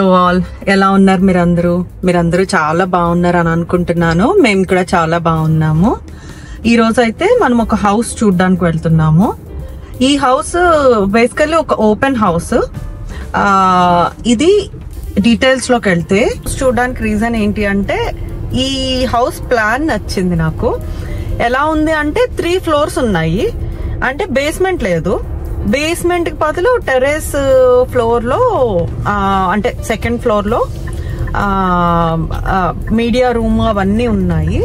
Hello all, ఎలా ఉన్నారు మీరందరూ చాలా బాగున్నారు అని అనుకుంటున్నాను. మేము కూడా చాలా బాగున్నాము. ఈ రోజు అయితే మనం ఒక హౌస్ చూడడానికి వెళ్తున్నాము. ఈ హౌస్ బేసికల్లీ ఒక ఓపెన్ హౌస్. ఇది డీటెయిల్స్ లోకి వెళ్తే చూడడానికి రీజన్ ఏంటి అంటే, ఈ హౌస్ ప్లాన్ నచ్చింది నాకు. ఎలా ఉంది అంటే 3 floors ఉన్నాయి, అంటే బేస్మెంట్ లేదు. బేస్మెంట్ కి బదులు టెర్రస్ ఫ్లోర్ లో అంటే సెకండ్ ఫ్లోర్ లో మీడియా రూమ్ అవన్నీ ఉన్నాయి.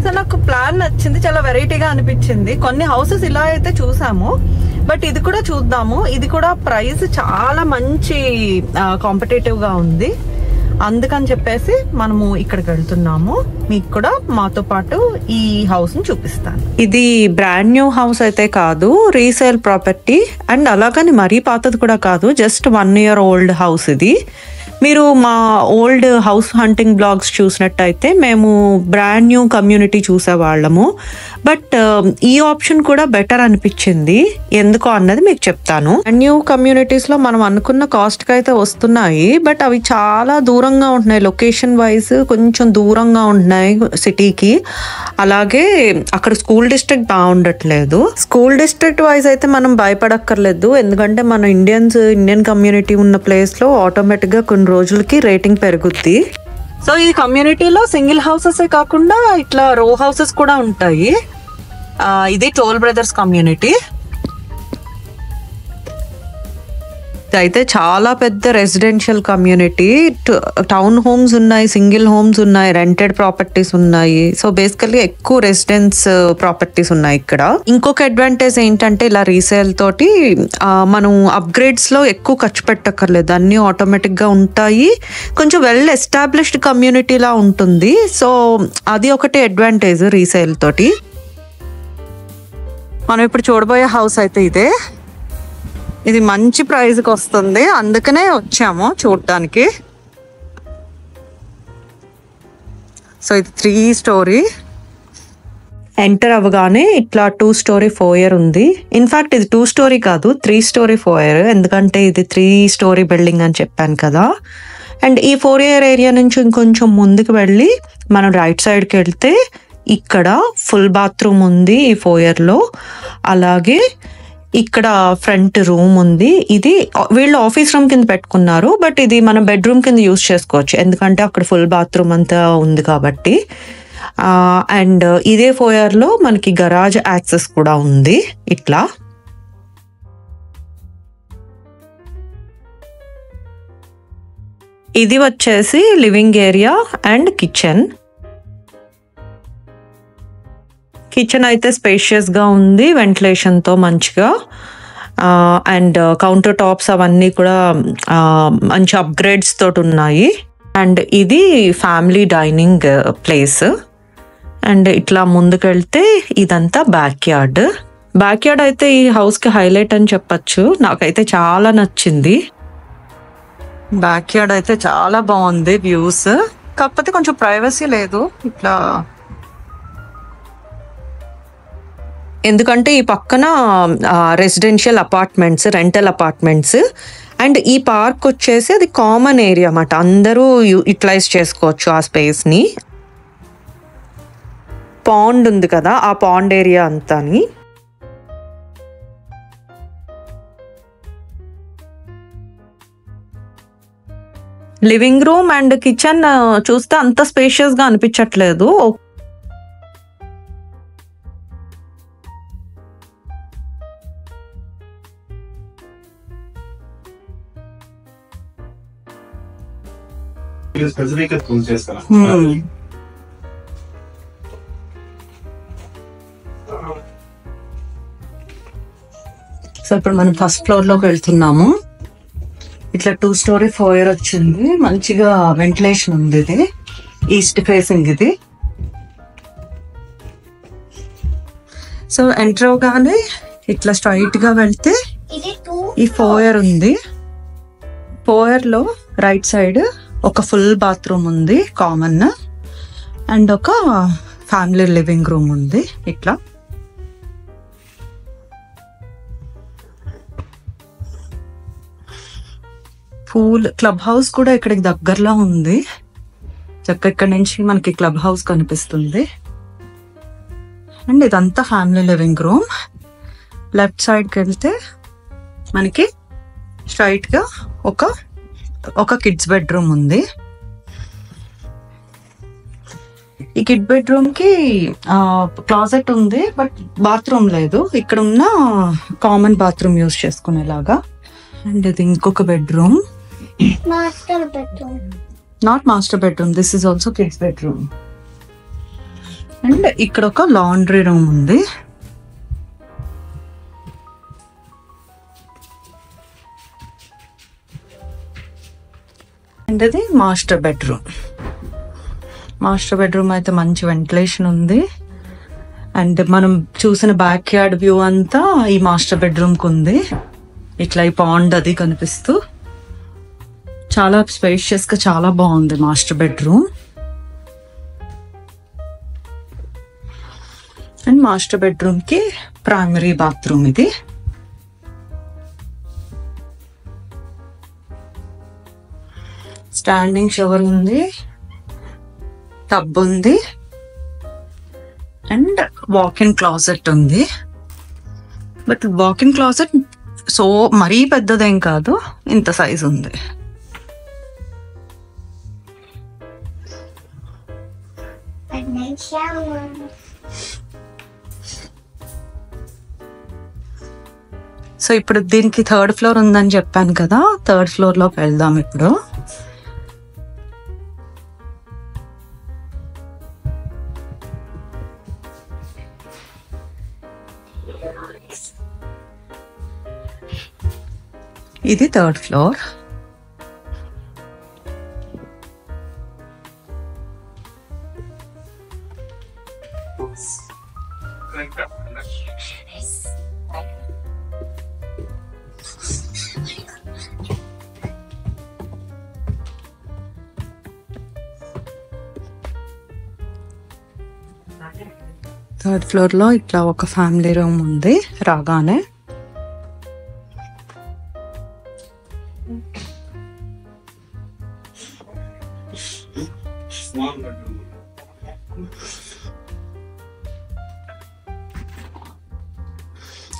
సో నాకు ప్లాన్ నచ్చింది, చాలా వెరైటీగా అనిపించింది. కొన్ని హౌసెస్ ఇలా అయితే చూసాము, బట్ ఇది కూడా చూద్దాము. ఇది కూడా ప్రైస్ చాలా మంచి కాంపిటేటివ్ గా ఉంది. అందుకని చెప్పేసి మనము ఇక్కడికి వెళ్తున్నాము. మీకు కూడా మాతో పాటు ఈ హౌస్ ని చూపిస్తాను. ఇది బ్రాండ్ న్యూ హౌస్ అయితే కాదు, రీసేల్ ప్రాపర్టీ. అండ్ అలాగని మరీ పాతది కూడా కాదు, జస్ట్ 1 year old హౌస్ ఇది. మీరు మా ఓల్డ్ హౌస్ హంటింగ్ బ్లాగ్స్ చూసినట్టయితే మేము బ్రాండ్ న్యూ కమ్యూనిటీ చూసేవాళ్ళము. బట్ ఈ ఆప్షన్ కూడా బెటర్ అనిపించింది. ఎందుకో అన్నది మీకు చెప్తాను. బ్రాండ్ న్యూ కమ్యూనిటీస్ లో మనం అనుకున్న కాస్ట్ కి అయితే వస్తున్నాయి, బట్ అవి చాలా దూరంగా ఉంటున్నాయి. లొకేషన్ వైజ్ కొంచెం దూరంగా ఉంటున్నాయి సిటీకి. అలాగే అక్కడ స్కూల్ డిస్ట్రిక్ట్ బాగుండట్లేదు. స్కూల్ డిస్ట్రిక్ట్ వైజ్ అయితే మనం భయపడక్కర్లేదు, ఎందుకంటే మన ఇండియన్ కమ్యూనిటీ ఉన్న ప్లేస్ లో ఆటోమేటిక్ గా కొన్ని రోజులకి రేటింగ్ పెరుగుద్ది. సో ఈ కమ్యూనిటీలో సింగిల్ హౌసెస్ కాకుండా ఇట్లా రో హౌసెస్ కూడా ఉంటాయి. ఇది టోల్ బ్రదర్స్ కమ్యూనిటీ. అయితే చాలా పెద్ద రెసిడెన్షియల్ కమ్యూనిటీ. టౌన్ హోమ్స్ ఉన్నాయి, సింగిల్ హోమ్స్ ఉన్నాయి, రెంటెడ్ ప్రాపర్టీస్ ఉన్నాయి. సో బేసికల్లీ ఎక్కువ రెసిడెన్స్ ప్రాపర్టీస్ ఉన్నాయి ఇక్కడ. ఇంకొక అడ్వాంటేజ్ ఏంటంటే, ఇలా రీసేల్ తోటి మనం అప్గ్రేడ్స్ లో ఎక్కువ ఖర్చు పెట్టక్కర్లేదు, అన్ని ఆటోమేటిక్ గా ఉంటాయి. కొంచెం వెల్ ఎస్టాబ్లిష్డ్ కమ్యూనిటీ లా ఉంటుంది. సో అది ఒకటి అడ్వాంటేజ్ రీసేల్ తోటి. మనం ఇప్పుడు చూడబోయే హౌస్ అయితే ఇదే. ఇది మంచి ప్రైస్కి వస్తుంది, అందుకనే వచ్చాము చూడటానికి. సో ఇది 3 story. ఎంటర్ అవ్వగానే ఇట్లా 2 story ఫోయర్ ఉంది. ఇన్ఫాక్ట్ ఇది 2 story కాదు, 3 story ఫోయర్, ఎందుకంటే ఇది 3 story బిల్డింగ్ అని చెప్పాను కదా. అండ్ ఈ ఫోయర్ ఏరియా నుంచి ఇంకొంచెం ముందుకు వెళ్ళి మనం రైట్ సైడ్కి వెళ్తే ఇక్కడ ఫుల్ బాత్రూమ్ ఉంది ఈ ఫోయర్ లో. అలాగే ఇక్కడ ఫ్రంట్ రూమ్ ఉంది. ఇది వీళ్ళు ఆఫీస్ రూమ్ కింద పెట్టుకున్నారు, బట్ ఇది మనం బెడ్రూమ్ కింద యూజ్ చేసుకోవచ్చు, ఎందుకంటే అక్కడ ఫుల్ బాత్రూమ్ అంతా ఉంది కాబట్టి. అండ్ ఇదే ఫోయర్ లో మనకి గరాజ్ యాక్సెస్ కూడా ఉంది. ఇట్లా ఇది వచ్చేసి living area and kitchen. Kitchen అయితే స్పేషియస్ గా ఉంది, వెంటిలేషన్ తో మంచిగా. అండ్ కౌంటర్ టాప్స్ అవన్నీ కూడా మంచి అప్గ్రేడ్స్ తోటి ఉన్నాయి. అండ్ ఇది ఫ్యామిలీ డైనింగ్ ప్లేస్. అండ్ ఇట్లా ముందుకెళ్తే ఇదంతా బ్యాక్ యార్డ్. బ్యాక్ యార్డ్ అయితే ఈ హౌస్ కి హైలైట్ అని చెప్పచ్చు. నాకైతే చాలా నచ్చింది. బ్యాక్ యార్డ్ అయితే చాలా బాగుంది, వ్యూస్. కాకపోతే కొంచెం ప్రైవసీ లేదు ఇట్లా, ఎందుకంటే ఈ పక్కన residential apartments, rental apartments. And ఈ పార్క్ వచ్చేసి అది కామన్ ఏరియా అన్నమాట, అందరూ యూటిలైజ్ చేసుకోవచ్చు ఆ స్పేస్ ని. పాండ్ ఉంది కదా, ఆ పాండ్ ఏరియా అంతాని. లివింగ్ రూమ్ అండ్ కిచెన్ చూస్తే అంత స్పేషియస్ గా అనిపించట్లేదు. సో ఇప్పుడు మనం ఫస్ట్ ఫ్లోర్ లోకి వెళ్తున్నాము. ఇట్లా 2 story ఫోయర్ వచ్చింది, మంచిగా వెంటిలేషన్ ఉంది. ఇది ఈస్ట్ ఫేసింగ్ ఇది. సో ఎంటర్ అవగానే ఇట్లా స్ట్రైట్ గా వెళ్తే ఈ ఫోయర్ ఉంది. ఫోయర్ లో రైట్ సైడ్ ఒక ఫుల్ బాత్రూమ్ ఉంది కామన్, అండ్ ఒక ఫ్యామిలీ లివింగ్ రూమ్ ఉంది. ఇట్లా పూల్ క్లబ్ హౌస్ కూడా ఇక్కడికి దగ్గరలో ఉంది. చక్కగా ఇక్కడ నుంచి మనకి క్లబ్ హౌస్ కనిపిస్తుంది. అండ్ ఇదంతా ఫ్యామిలీ లివింగ్ రూమ్. లెఫ్ట్ సైడ్కి వెళ్తే మనకి స్ట్రైట్గా ఒక కిడ్స్ బెడ్రూమ్ ఉంది. ఈ కిడ్ బెడ్రూమ్ కి క్లాజెట్ ఉంది, బట్ బాత్రూమ్ లేదు. ఇక్కడ ఉన్న కామన్ బాత్రూమ్ యూజ్ చేసుకునేలాగా. అండ్ ఇది ఇంకొక bedroom, not master bedroom, this is also kids bedroom. And ఇక్కడ ఒక లాండ్రీ రూమ్ ఉంది. అండ్ ఇది మాస్టర్ బెడ్రూమ్. మాస్టర్ బెడ్రూమ్ అయితే మంచి వెంటిలేషన్ ఉంది. అండ్ మనం చూసిన బ్యాక్ యార్డ్ వ్యూ అంతా ఈ మాస్టర్ బెడ్రూమ్కి ఉంది. ఇట్లా ఈ పాండ్ అది కనిపిస్తూ చాలా స్పేషియస్గా చాలా బాగుంది మాస్టర్ బెడ్రూమ్. అండ్ మాస్టర్ బెడ్రూమ్కి ప్రైమరీ బాత్రూమ్ ఇది. స్టాండింగ్ షవర్ ఉంది, టబ్ ఉంది, అండ్ వాక్-ఇన్ క్లాజెట్ ఉంది. బట్ వాక్-ఇన్ క్లాజెట్ సో మరీ పెద్దదేం కాదు, ఇంత సైజ్ ఉంది. సో ఇప్పుడు దీనికి 3rd ఫ్లోర్ ఉందని చెప్పాను కదా, 3rd ఫ్లోర్లోకి వెళ్దాం ఇప్పుడు. ఇది 3rd ఫ్లోర్. థర్డ్ ఫ్లోర్ లో ఇట్లా ఒక ఫ్యామిలీ రూమ్ ఉంది రాగానే.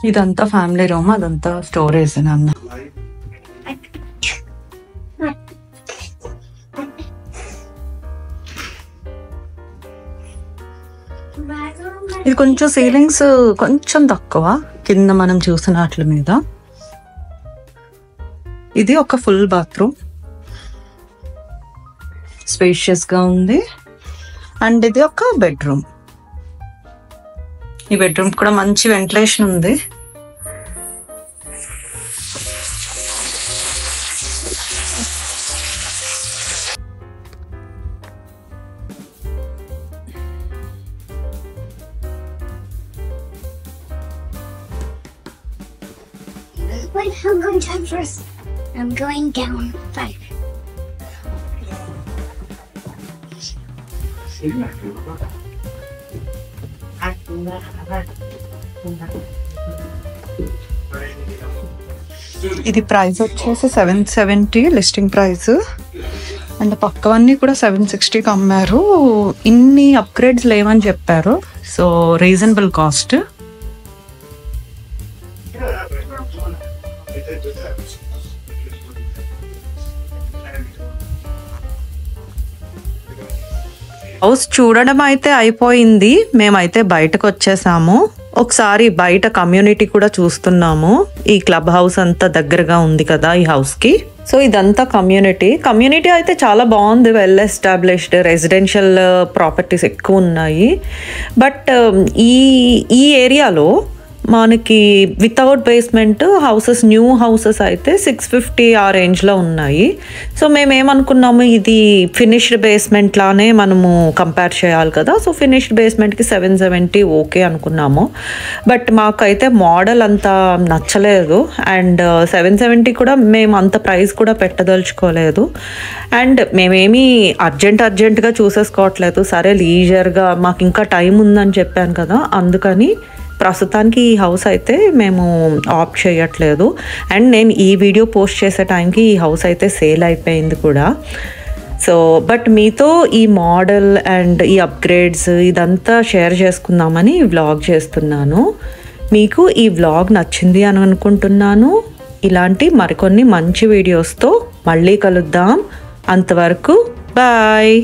ఇదంతా ఫ్యామిలీ రూమ్, అదంతా స్టోరేజ్ నాన్న. ఇది కొంచెం సీలింగ్స్ కొంచెం తక్కువ కింద మనం చూసిన వాటి మీద. ఇది ఒక ఫుల్ బాత్రూమ్, స్పేషియస్ గా ఉంది. అండ్ ఇది ఒక బెడ్రూమ్. ఈ బెడ్రూమ్ కూడా మంచి వెంటిలేషన్ ఉంది. Wait, I'm going down first. I'm going down 5. ఇది ప్రైస్ వచ్చేసి 770 లిస్టింగ్ ప్రైస్. అండ్ పక్కవన్నీ కూడా 760కి అమ్మారు. ఇన్ని అప్గ్రేడ్స్ లేవని చెప్పారు, సో రీజనబుల్ కాస్ట్. హౌస్ చూడడం అయితే అయిపోయింది, మేమైతే బయటకు వచ్చేసాము. ఒకసారి బయట కమ్యూనిటీ కూడా చూస్తున్నాము. ఈ క్లబ్ హౌస్ అంతా దగ్గరగా ఉంది కదా ఈ హౌస్ కి. సో ఇదంతా కమ్యూనిటీ అయితే చాలా బాగుంది. వెల్ ఎస్టాబ్లిష్డ్ రెసిడెన్షియల్ ప్రాపర్టీస్ ఎక్కువ ఉన్నాయి. బట్ ఈ ఏరియాలో మనకి without basement houses, new houses అయితే 650 ఆ రేంజ్లో ఉన్నాయి. సో మేమేమనుకున్నాము, ఇది ఫినిష్డ్ బేస్మెంట్ లానే మనము కంపేర్ చేయాలి కదా, సో ఫినిష్డ్ బేస్మెంట్కి 770 ఓకే అనుకున్నాము. బట్ మాకైతే మోడల్ అంతా నచ్చలేదు. అండ్ 770 కూడా మేము అంత ప్రైస్ కూడా పెట్టదలుచుకోలేదు. అండ్ మేమేమీ అర్జెంట్గా చూసేసుకోవట్లేదు. సరే లీజర్గా మాకు ఇంకా టైం ఉందని చెప్పాను కదా, అందుకని ప్రస్తుతానికి ఈ హౌస్ అయితే మేము ఆప్ట్ చేయట్లేదు. అండ్ నేను ఈ వీడియో పోస్ట్ చేసే టైంకి ఈ హౌస్ అయితే సేల్ అయిపోయింది కూడా. సో బట్ మీతో ఈ మోడల్ అండ్ ఈ అప్గ్రేడ్స్ ఇదంతా షేర్ చేసుకుందామని వ్లాగ్ చేస్తున్నాను. మీకు ఈ వ్లాగ్ నచ్చింది అని అనుకుంటున్నాను. ఇలాంటి మరికొన్ని మంచి వీడియోస్తో మళ్ళీ కలుద్దాం. అంతవరకు బాయ్.